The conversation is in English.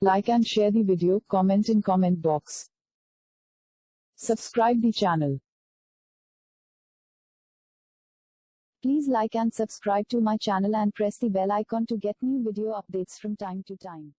Like and share the video, comment in comment box. Subscribe the channel. Please like and subscribe to my channel and press the bell icon to get new video updates from time to time.